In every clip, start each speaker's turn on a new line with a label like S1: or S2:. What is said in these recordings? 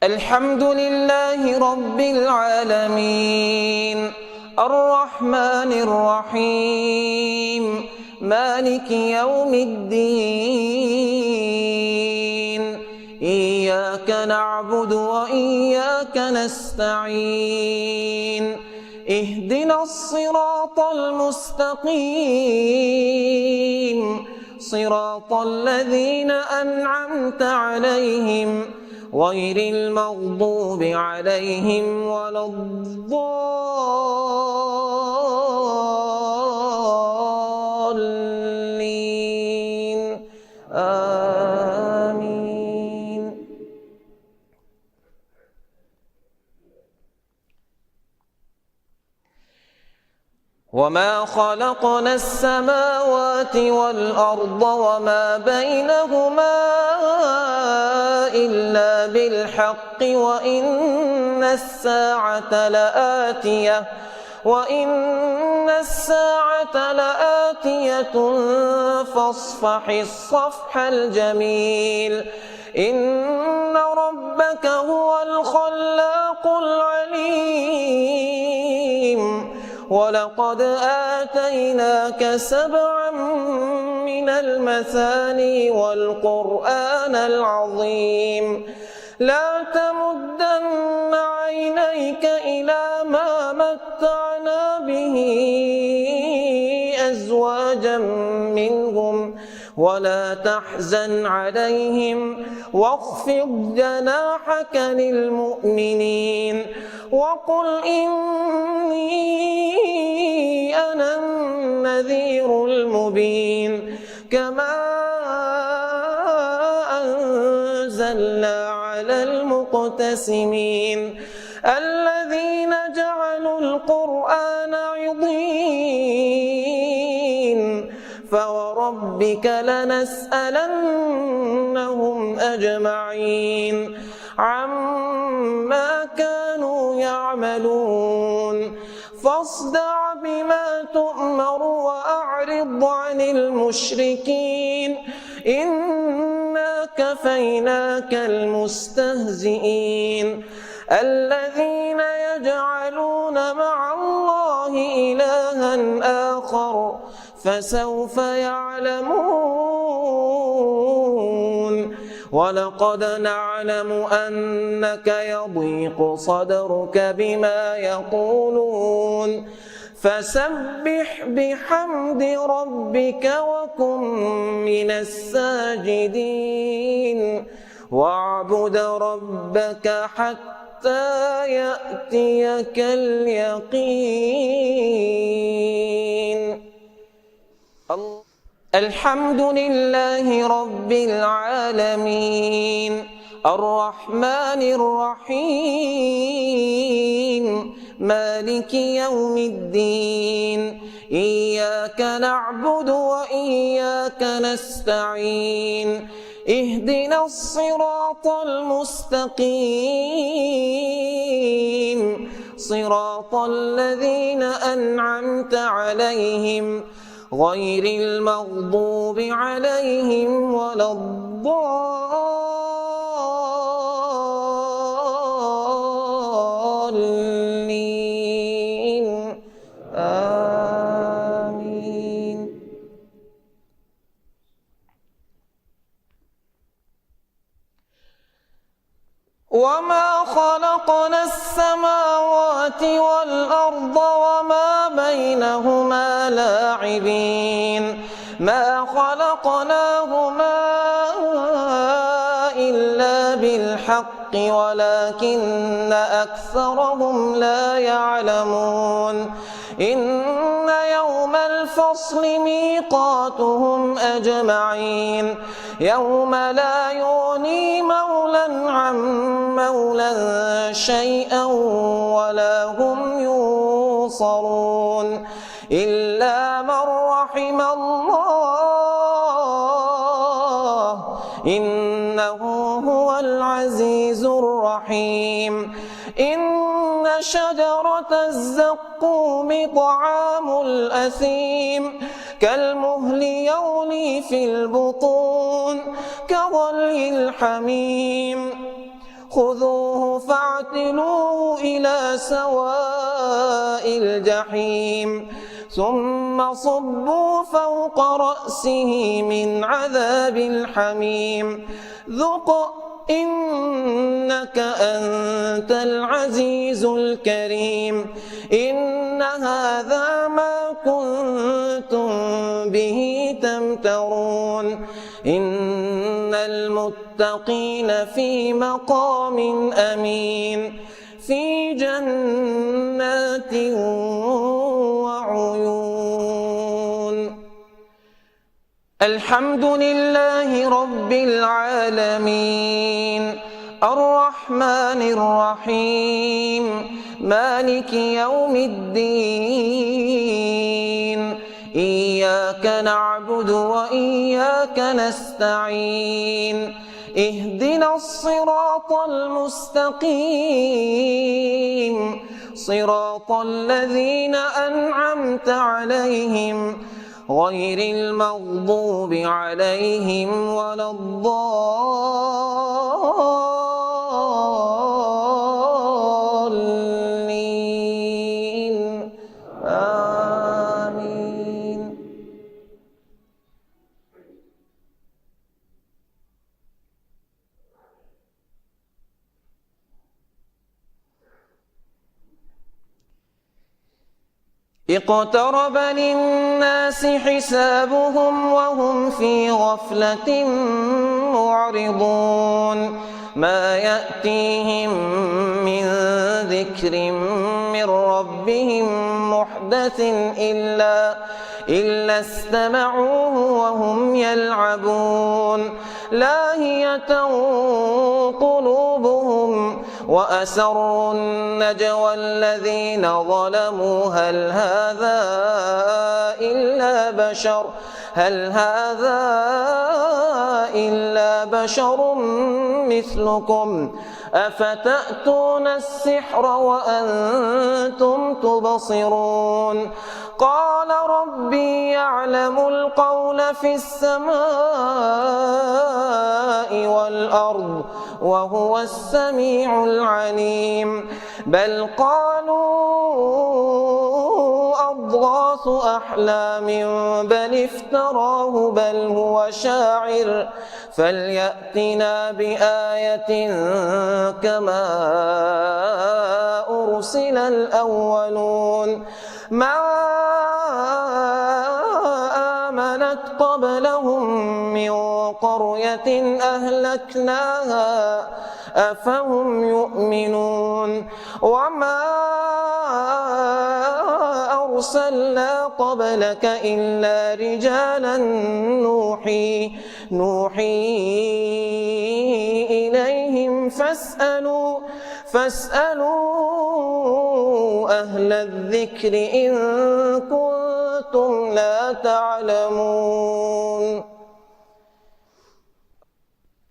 S1: الحمد لله رب العالمين الرحمن الرحيم مالك يوم الدين إياك نعبد وإياك نستعين اهدنا الصراط المستقيم صراط الذين أنعمت عليهم غير المغضوب عليهم ولا الضالين آمين. وما خلقنا السماوات والأرض وما بينهما إلا بالحق وإن الساعة لآتية فاصفح الصفح الجميل إن ربك هو الخلاق العليم ولقد آتيناك 7 من المثاني والقرآن العظيم لا تمدن عينيك إلى ما متعنا به أزواجا منهم ولا تحزن عليهم واخفض جناحك للمؤمنين وقل إني أنا النذير المبين كما أنزلنا على المقتسمين الذين جعلوا القرآن عضين فوربك لنسألنهم أجمعين عما كانوا يعملون فاصدع بما تؤمر وأعرض عن المشركين إنا كفيناك المستهزئين الذين يجعلون مع الله إلها آخر فسوف يعلمون ولقد نعلم أنك يضيق صدرك بما يقولون فسبح بحمد ربك وكن من الساجدين واعبد ربك حتى يأتيك اليقين. الحمد لله رب العالمين الرحمن الرحيم مالك يوم الدين إياك نعبد وإياك نستعين اهدنا الصراط المستقيم صراط الذين أنعمت عليهم غير المغضوب عليهم ولا الضالين آمين. وما خلقنا السماوات والأرض وما بينهما لاعبين ما خلقناهما إلا بالحق ولكن أكثرهم لا يعلمون إن يوم الفصل ميقاتهم أجمعين يوم لا يغني مولى عن مولى شيئا ولا هم ينصرون إلا من رحم الله إنه هو العزيز الرحيم. إن شجرة الزقوم طعام الأثيم كالمهل يغلي في البطون كغلي الحميم خذوه فاعتلوه إلى سواء الجحيم ثم صبوا فوق رأسه من عذاب الحميم ذق إنك أنت العزيز الكريم إن هذا ما كنتم به تمترون إن المتقين في مقام أمين في جنات وعيون الحمد لله رب العالمين الرحمن الرحيم مالك يوم الدين إياك نعبد وإياك نستعين اهدنا الصراط المستقيم صراط الذين أنعمت عليهم غير المغضوب عليهم ولا الضالين آمين اقترب للناس حسابهم وهم في غفلة معرضون ما يأتيهم من ذكر من ربهم محدث إلا استمعوه وهم يلعبون لاهية قلوبهم وأسروا النجوى الذين ظلموا هل هذا إلا بشر مثلكم أفتأتون السحر وأنتم تبصرون قال ربي يعلم القول في السماء والأرض وهو السميع العليم بل قالوا أضغاث أحلام بل افتراه بل هو شاعر فليأتنا بآية كما أرسل الأولون ما آمنت قبلهم من قرية أهلكناها أفهم يؤمنون وما أرسلنا قبلك إلا رجالا نوحي إليهم فاسألوا أهل الذكر إن كنتم لا تعلمون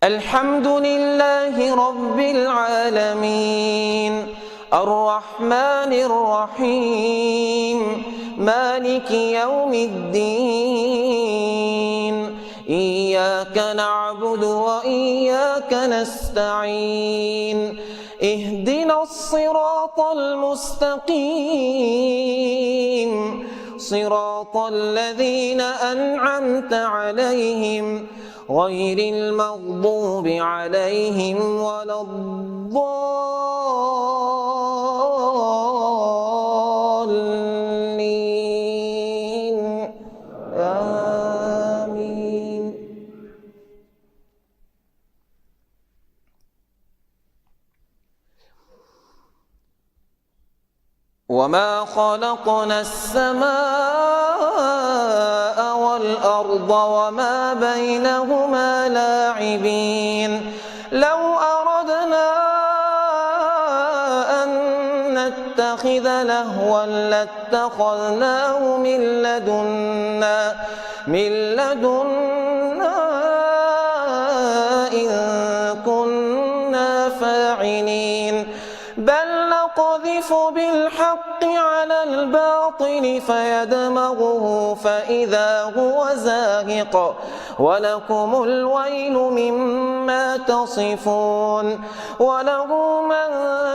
S1: الحمد لله رب العالمين الرحمن الرحيم مالك يوم الدين إياك نعبد وإياك نستعين اهدنا الصراط المستقيم صراط الذين أنعمت عليهم غير المغضوب عليهم ولا الضالين آمين وما خلقنا السماء والأرض وما بينهما لاعبين لو أردنا أن نتخذ لهوا لاتخذناه من لدنا إن كنا فاعلين بل نقذف بالحق على الباطل فيدمغه فإذا هو زاهق ولكم الويل مما تصفون وله من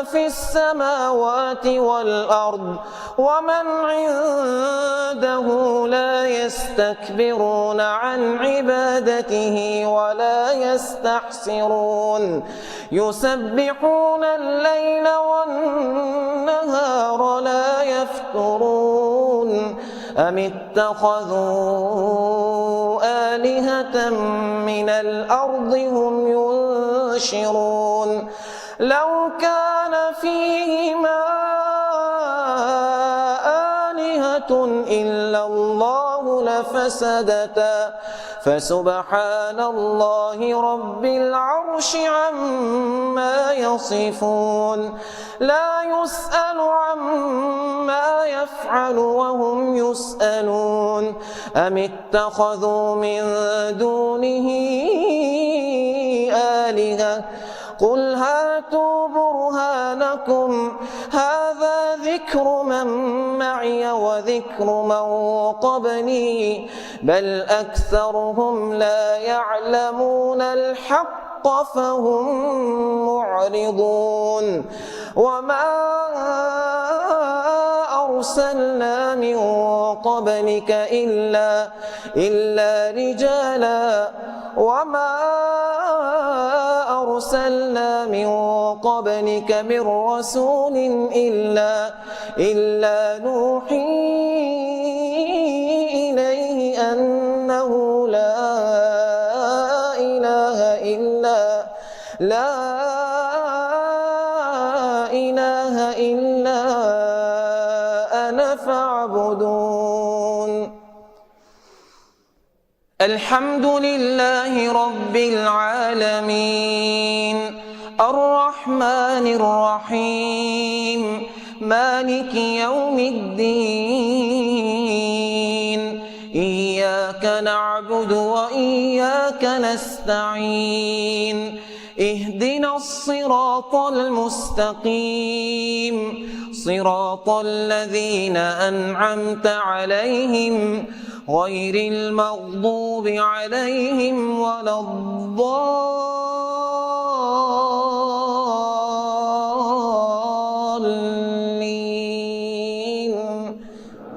S1: في السماوات والأرض ومن عنده لا يستكبرون عن عبادته ولا يستحسرون يسبحون الليل والنهار لا يفترون أم اتخذوا آلهة من الأرض هم ينشرون لو كان فيهما آلهة إلا الله لفسدتا فسبحان الله رب العرش عما يصفون لا يسأل عما يفعل وهم يسألون أم اتخذوا من دونه آلهة قل هاتوا برهانكم هذا ذكر من معي وذكر من قبلي بل أكثرهم لا يعلمون الحق فهم معرضون وما أرسلنا من قبلك إلا رجالا وما أرسلنا من قبلك من رسول إلا نوحي إليه أنه لا إله إلا أنا فاعبدون الحمد لله رب العالمين الرحمن الرحيم مالك يوم الدين إياك نعبد وإياك نستعين اهدنا الصراط المستقيم صراط الذين أنعمت عليهم غير المغضوب عليهم ولا الضالين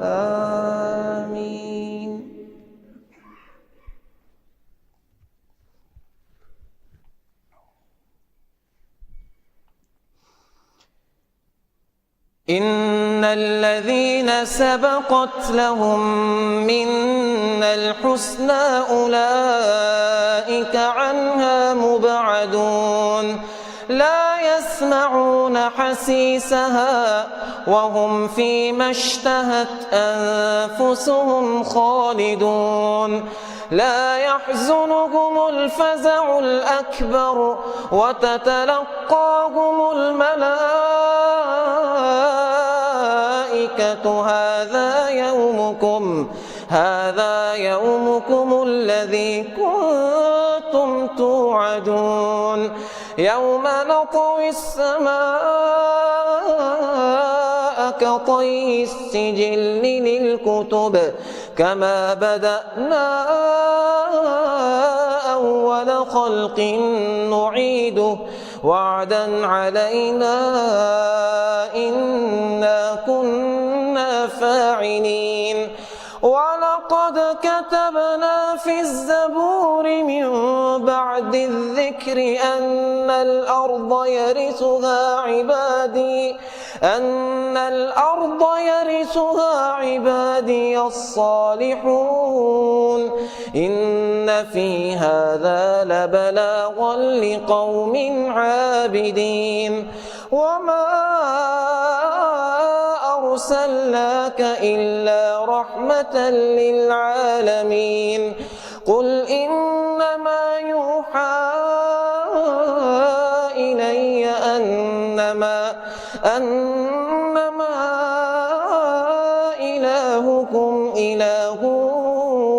S1: آمين إن الذين سبقت لهم منا الحسنى أولئك عنها مبعدون لا يسمعون حسيسها وهم فيما اشتهت أنفسهم خالدون لا يحزنهم الفزع الأكبر وتتلقاهم الملائكة هذا يومكم الذي كنتم توعدون يوم نطوي السماء كطي السجل للكتب كما بدأنا أول خلق نعيده وعدا علينا إنا كنا فاعلين ولقد كتبنا في الزبور من بعد الذكر أن الأرض يرثها عبادي الصالحون إن في هذا لبلاغا لقوم عابدين وما أرسلناك إلا رحمة للعالمين قل إنما يوحى إلي أنما إلهكم إله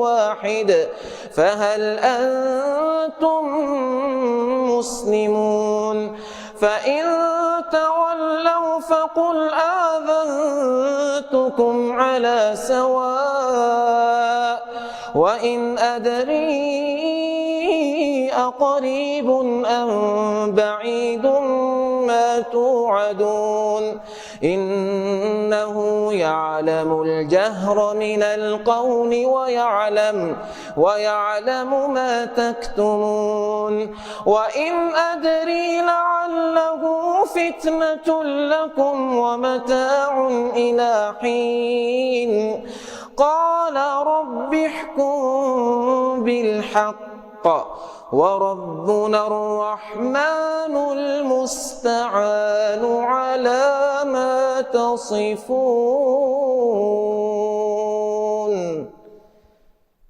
S1: واحد فهل أنتم مسلمون فإن تولوا فقل آذنتكم على سواء وإن أدري أقريب أم بعيد ما توعدون إنه يعلم الجهر من القول ويعلم ما تكتمون وإن أدري لعله فتنة لكم ومتاع إلى حين قال رب احكم بالحق وربنا الرحمن المستعان على ما تصفون.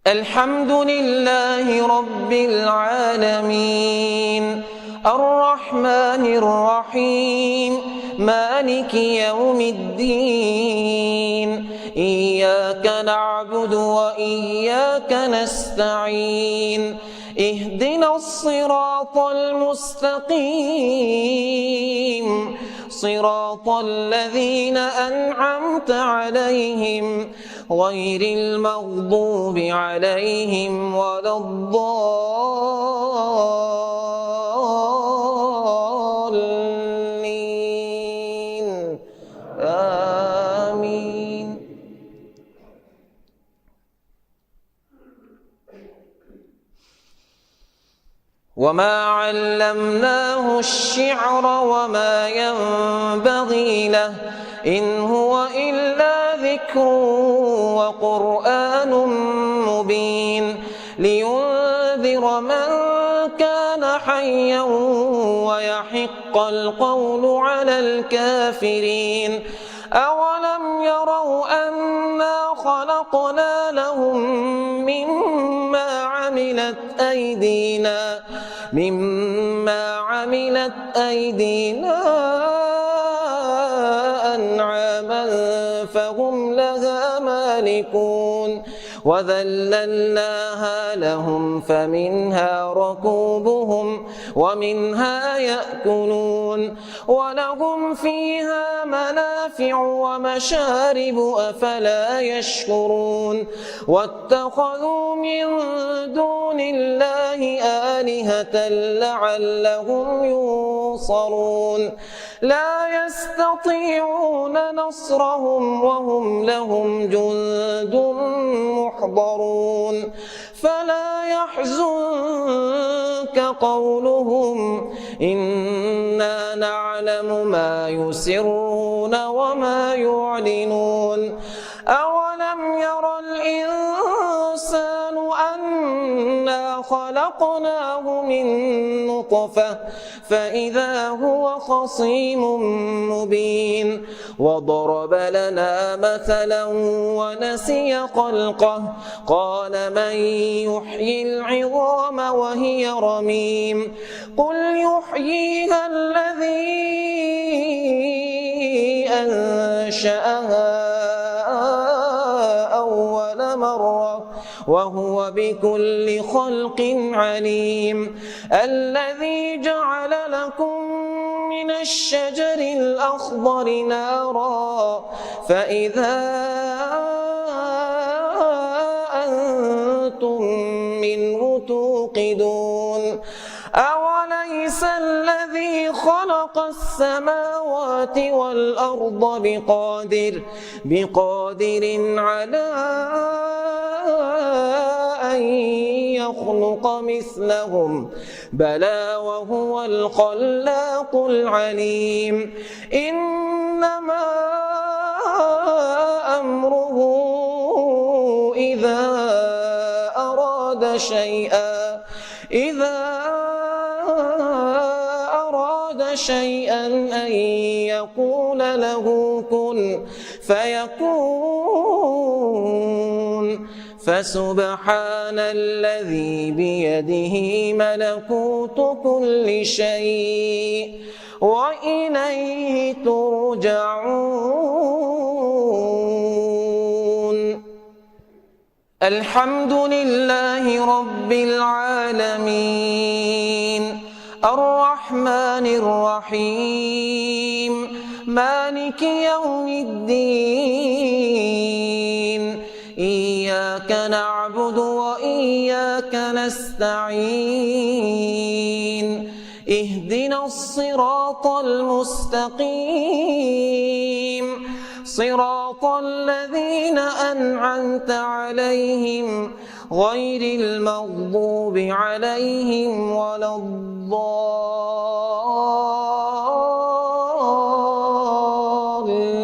S1: الحمد لله رب العالمين الرحمن الرحيم مالك يوم الدين إياك نعبد وإياك نستعين اهدنا الصراط المستقيم صراط الذين أنعمت عليهم غير المغضوب عليهم ولا الضالين آمين. وما علمناه الشعر وما ينبغي له إن هو إلا ذكر وقرآن مبين لينذر من كان حيا ويحق القول على الكافرين. أولم يروا أنا خلقنا لهم مما عملت أيدينا أنعاما فهم لها مالكون وذللناها لهم فمنها ركوبهم ومنها يأكلون ولهم فيها منافع ومشارب أفلا يشكرون واتخذوا من دون الله آلهة لعلهم ينصرون لا يستطيعون نصرهم وهم لهم جند محضرون فلا يحزنك قولهم إنا نعلم ما يسرون وما يعلنون. أولم ير الإنسان أنا خلقناه من نطفة فإذا هو خصيم مبين وضرب لنا مثلا ونسي خلقه قال من يحيي العظام وهي رميم قل يحييها الذي أنشأها أول مرة وهو بكل خلق عليم الذي جعل لكم من الشجر الأخضر نارا فإذا أنتم منه توقدون أوليس الذي خلق السماوات والأرض بقادر على أن يخلق مثلهم بلى وهو الخلاق العليم إنما أمره إذا أراد شيئا أن يقول له كن فيكون فسبحان الذي بيده ملكوت كل شيء وإليه ترجعون. الحمد لله رب العالمين الرحمن الرحيم مالك يوم الدين إياك نعبد وإياك نستعين اهدنا الصراط المستقيم صراط الذين أنعمت عليهم غير المغضوب عليهم ولا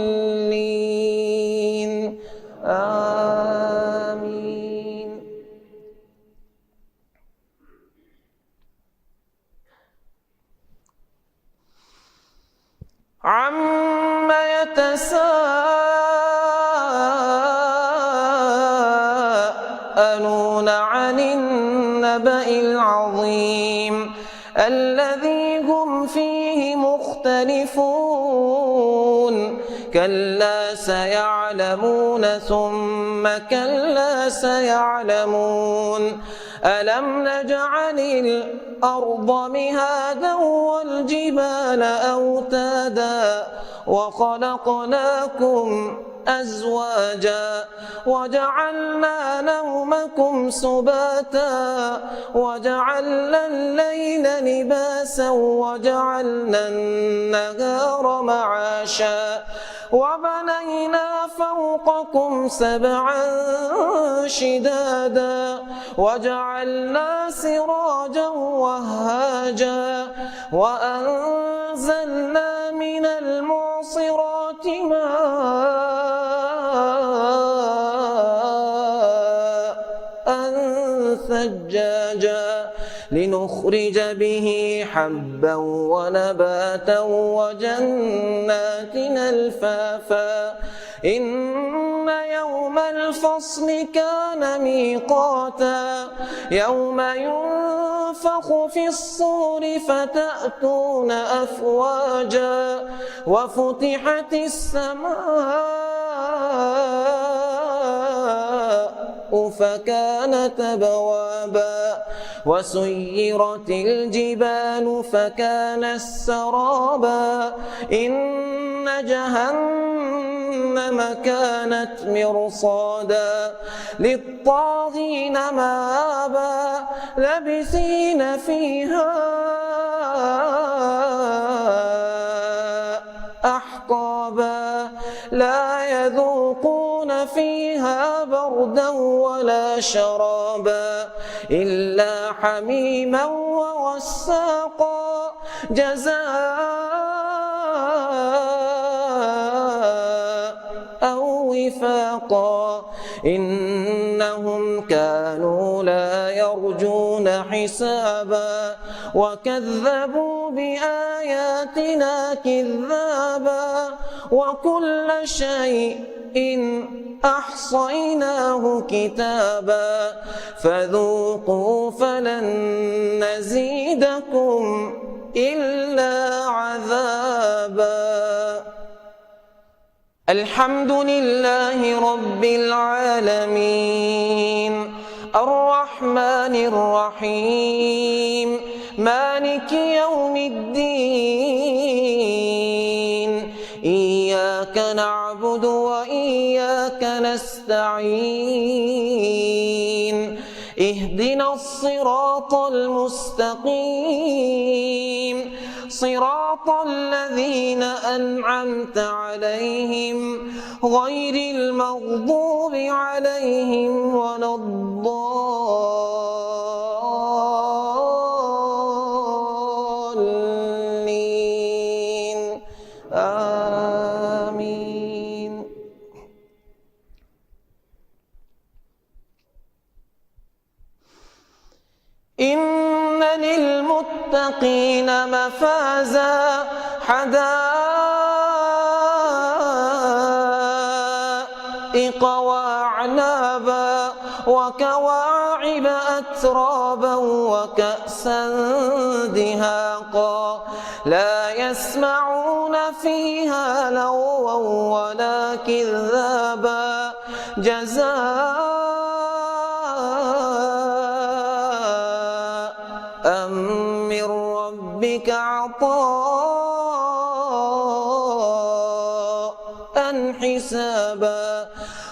S1: الضالين آمين. عم يتساءلون عن النبأ العظيم الذي هم فيه مختلفون كلا سيعلمون ثم كلا سيعلمون ألم نجعل الأرض مهادا والجبال أوتادا وخلقناكم أزواجا وجعلنا نومكم سباتا وجعلنا الليل لباسا وجعلنا النهار معاشا وبنينا فوقكم سبعا شدادا وجعلنا سراجا وهاجا وأنزلنا من المعصرات ماء ثجاجا لنخرج به حبا ونباتا وجنات ألفافا إن يوم الفصل كان ميقاتا يوم ينفخ في الصور فتأتون أفواجا وفتحت السماء فكانت أبوابا وسيرت الجبال فكانت سرابا إن جهنم كانت مرصادا للطاغين مآبا لبثين فيها أحقابا لا يذوقون فيها بردا ولا شرابا إلا حميما وغساقا جزاء وفاقا إنهم كانوا لا يرجون حسابا وكذبوا بآياتنا كذابا وكل شيء أحصيناه كتابا فذوقوا فلن نزيدكم إلا عذابا. الحمد لله رب العالمين الرحمن الرحيم مالك يوم الدين إياك نعبد وإياك نستعين اهدنا الصراط المستقيم صراط الذين أنعمت عليهم غير المغضوب عليهم ولا الضالين آمين. إن للمتقين مفازا حدائق وأعنابا وكواعب أترابا وكأسا دهاقا لا يسمعون فيها لغوا ولا كذابا جزاء من ربك عطاء حسابا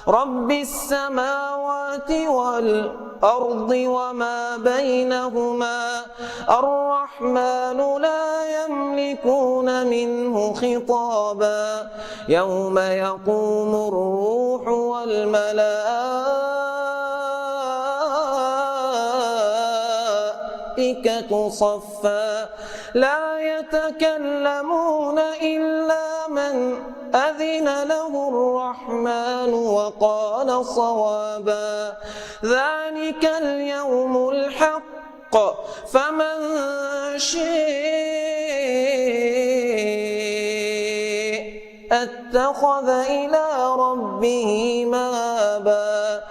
S1: رب السماوات والأرض وما بينهما الرحمن لا يملكون منه خطابا يوم يقوم الروح والملائكة صفا لا يتكلمون إلا من أذن له الرحمن وقال صوابا ذلك اليوم الحق فمن شاء اتخذ إلى ربه مآبا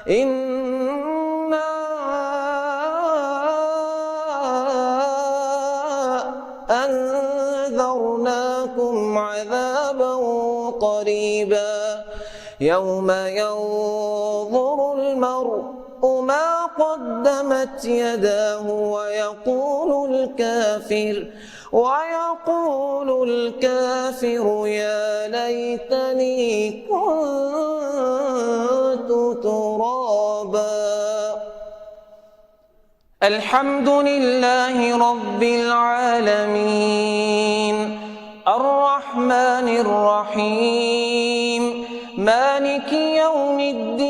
S1: إنا أنذرناكم عذابا قريبا يوم ينظر المرء ما قدمت يداه ويقول الكافر يا ليتني كنت ترابا. الحمد لله رب العالمين الرحمن الرحيم مالك يوم الدين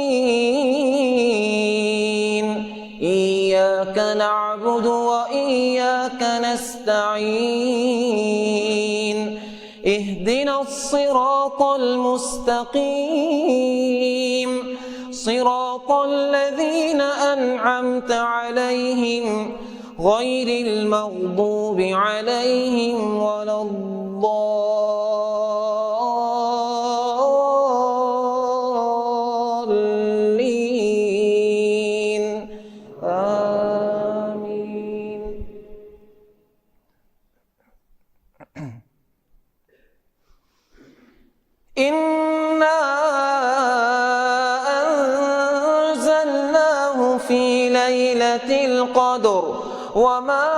S1: إياك نعبد وإياك نستعين اهدنا الصراط المستقيم صراط الذين أنعمت عليهم غير المغضوب عليهم ولا الضالين آمين. إنا أنزلناه في ليلة القدر وما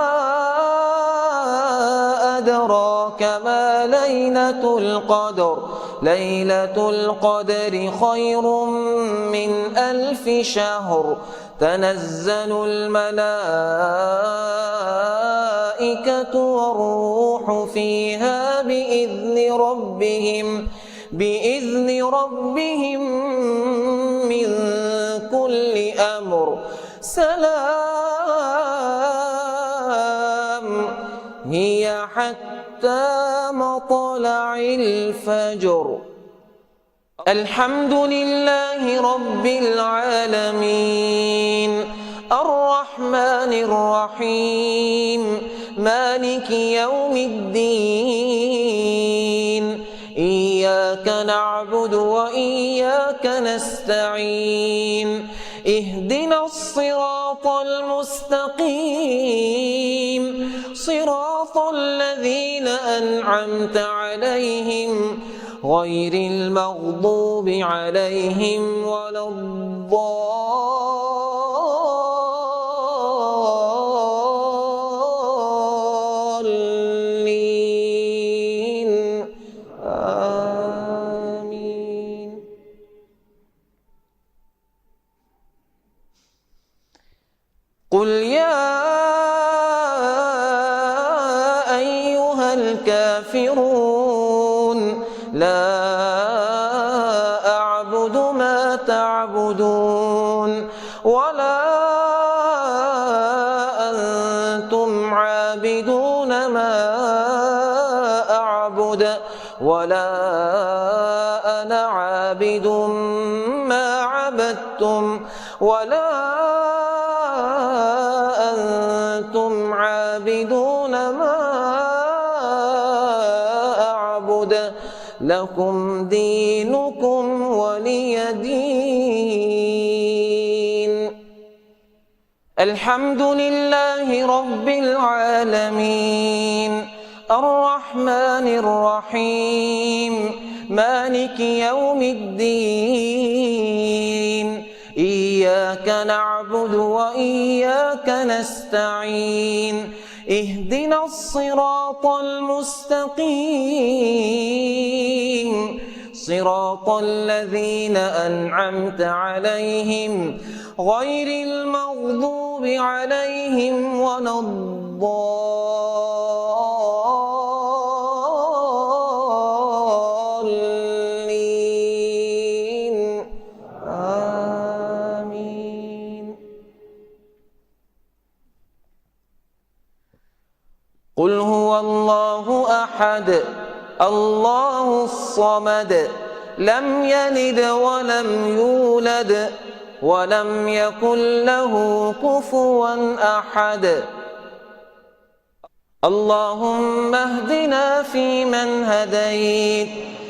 S1: أدراك ما ليلة القدر ليلة القدر خير من 1000 شهر تنزل الملائكة والروح فيها بإذن ربهم من كل أمر سلام هي حتى مطلع الفجر. الحمد لله رب العالمين الرحمن الرحيم مالك يوم الدين إياك نعبد وإياك نستعين اهدنا الصراط المستقيم صراط الذين أنعمت عليهم غير المغضوب عليهم ولا الضالين آمين. قل يا أيها الكافرون لا أعبد ما تعبدون ولا أنتم عابدون ما أعبد ولا أنا عابد ما عبدتم ولا أنتم عابدون ما أعبد لكم دينكم ولي دين. الحمد لله رب العالمين الرحمن الرحيم مالك يوم الدين إياك نعبد وإياك نستعين اهدنا الصراط المستقيم صراط الذين أنعمت عليهم غير المغضوب عليهم ولا الضالين آمين. قل هو الله أحد الله الصمد لم يلد ولم يولد ولم يكن له كفوا أحد. اللهم اهدنا فيمن هديت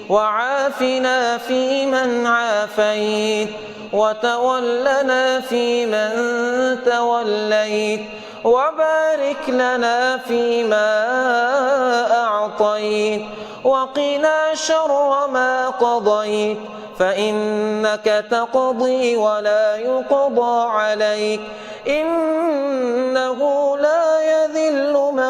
S1: وعافنا فيمن عافيت وتولنا فيمن توليت وبارك لنا فيما أعطيت وقنا شر ما قضيت فإنك تقضي ولا يقضى عليك إنه لا يذل من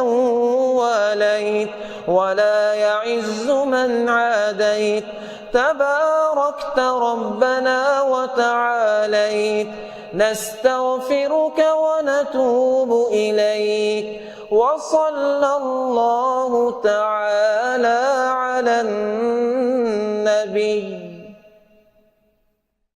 S1: واليت ولا يعز من عاديت تباركت ربنا وتعاليت. نستغفرك ونتوب إليك وصلى الله تعالى على النبي